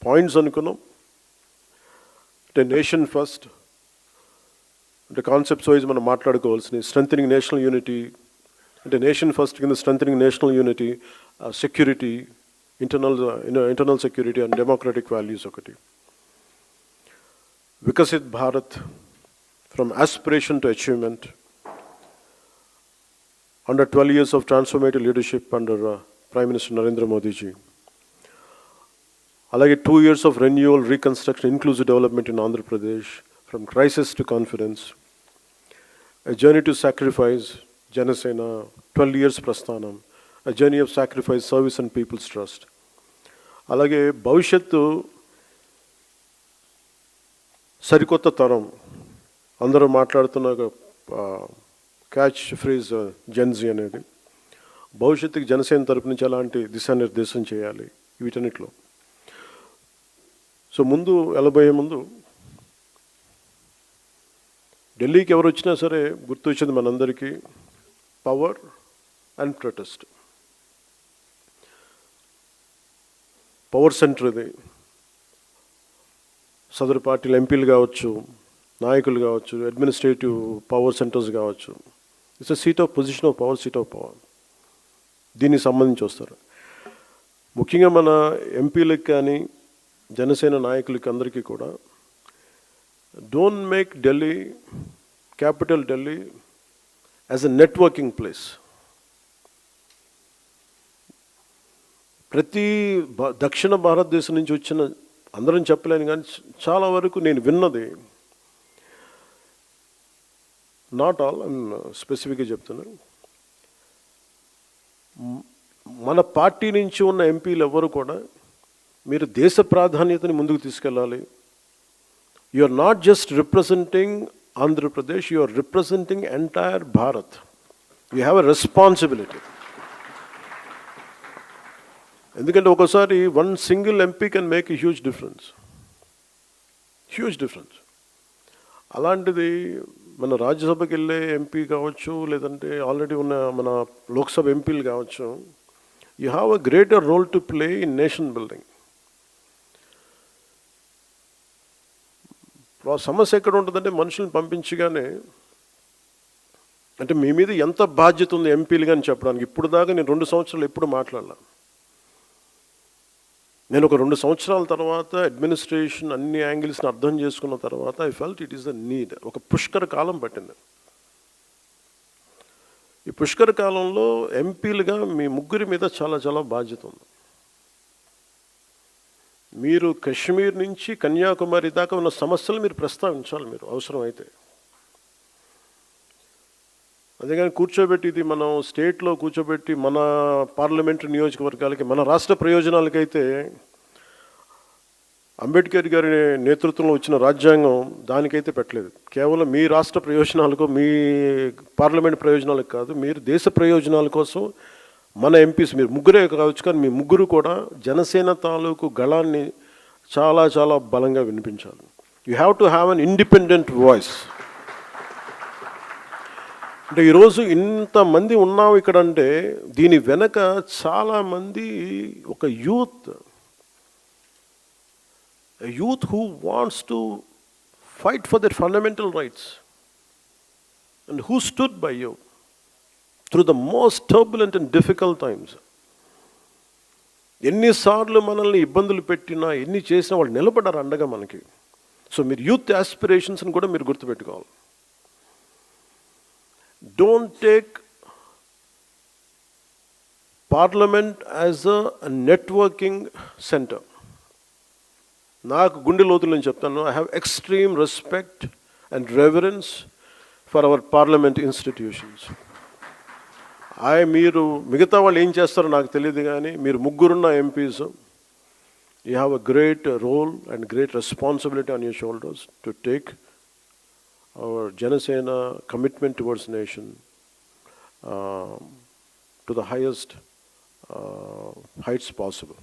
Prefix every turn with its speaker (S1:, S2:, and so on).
S1: Points అనుకున్నాం. అంటే nation first, అంటే కాన్సెప్ట్స్ వైజ్ మనం మాట్లాడుకోవాల్సినవి. స్ట్రెంథనింగ్ నేషనల్ యూనిటీ, అంటే నేషన్ ఫస్ట్ కింద strengthening national unity, security, internal security and democratic values ఒకటి. Viksit Bharat, from aspiration to achievement, under 12 years of transformative leadership under Prime Minister Narendra Modi ji. Alage 2 years of renewal, reconstruction, inclusive development in Andhra Pradesh, from crisis to confidence. A journey to sacrifice, Janasena, 12 years prasthanam. A journey of sacrifice, service and people's trust. Alage bhavishyattu sarikotta taram. అందరూ మాట్లాడుతున్న catch phrase Gen Z అనేది. భవిష్యత్తుకి జనసేన తరపు నుంచి ఎలాంటి దిశానిర్దేశం చేయాలి వీటన్నిటిలో. సో ముందు వెళ్ళబోయే ముందు ఢిల్లీకి ఎవరు వచ్చినా సరే గుర్తొచ్చింది మనందరికీ power and protest. Power centre ఇది. సదరు పార్టీలు ఎంపీలు కావచ్చు, నాయకులు కావచ్చు, అడ్మినిస్ట్రేటివ్ పవర్ సెంటర్స్ కావచ్చు. It's a seat of position of power, seat of power. దీనికి సంబంధించి వస్తారు. ముఖ్యంగా మన ఎంపీలకు కానీ జనసేన నాయకులకి అందరికీ కూడా don't make Delhi, capital Delhi, as a networking place. ప్రతి దక్షిణ భారతదేశం నుంచి వచ్చిన అందరం చెప్పలేను కానీ చాలా వరకు నేను విన్నది, నాట్ ఆల్, స్పెసిఫిక్గా చెప్తున్నాను, మన పార్టీ నుంచి ఉన్న ఎంపీలు ఎవరు కూడా మీరు దేశ ప్రాధాన్యతని ముందుకు తీసుకెళ్ళాలి. You are not just representing Andhra Pradesh, you are representing entire Bharat. You have a responsibility. ఎందుకంటే ఒకసారి one single MP can make a huge difference. అలాంటిది మన రాజ్యసభకి వెళ్ళే ఎంపీ కావచ్చు, లేదంటే ఆల్రెడీ ఉన్న మన లోక్సభ ఎంపీలు కావచ్చు, you have a greater role to play in nation building. సమస్య ఎక్కడ ఉంటుందంటే మనుషులను పంపించగానే, అంటే మీ మీద ఎంత బాధ్యత ఉంది ఎంపీలు కానీ చెప్పడానికి. ఇప్పుడు దాకా నేను 2 సంవత్సరాలు ఎప్పుడు మాట్లాడలా. నేను ఒక 2 సంవత్సరాల తర్వాత అడ్మినిస్ట్రేషన్ అన్ని యాంగిల్స్ని అర్థం చేసుకున్న తర్వాత I felt it is the need. ఒక పుష్కర కాలం పట్టింది. ఈ పుష్కర కాలంలో ఎంపీలుగా మీ ముగ్గురి మీద చాలా చాలా బాధ్యత ఉంది. మీరు కశ్మీర్ నుంచి కన్యాకుమారి దాకా ఉన్న సమస్యలు మీరు ప్రస్తావించాలి, మీరు అవసరమైతే. అందుకని కూర్చోబెట్టి, ఇది మనం స్టేట్లో కూర్చోబెట్టి మన పార్లమెంటరీ నియోజకవర్గాలకి, మన రాష్ట్ర ప్రయోజనాలకైతే అంబేద్కర్ గారి నేతృత్వంలో వచ్చిన రాజ్యాంగం దానికైతే పెట్టలేదు. కేవలం మీ రాష్ట్ర ప్రయోజనాలకు, మీ పార్లమెంట్ ప్రయోజనాలకు కాదు, మీరు దేశ ప్రయోజనాల కోసం మన ఎంపీస్, మీరు ముగ్గురే కావచ్చు కానీ మీ ముగ్గురు కూడా జనసేన తాలూకు గళాన్ని చాలా చాలా బలంగా వినిపించాలి. You have to have an independent voice. అంటే ఈరోజు ఇంతమంది ఉన్నాం ఇక్కడ అంటే దీని వెనక చాలామంది ఒక youth who wants to fight for their fundamental rights and who stood by you through the most turbulent and difficult times. ఎన్నిసార్లు మనల్ని ఇబ్బందులు పెట్టినా, ఎన్ని చేసినా వాళ్ళు నిలబడ్డారు అండగా మనకి. సో మీరు యూత్ ఆస్పిరేషన్స్ని కూడా మీరు గుర్తుపెట్టుకోవాలి. Don't take parliament as a networking centre. నాకు గుండె లోతులు నేను చెప్తాను, I have extreme respect and reverence for our parliament institutions. మీరు మిగతా వాళ్ళు ఏం చేస్తారో నాకు తెలియదు కానీ మీరు ముగ్గురున్న MPs, you have a great role and great responsibility on your shoulders to take our Janasena commitment towards nation to the highest heights possible.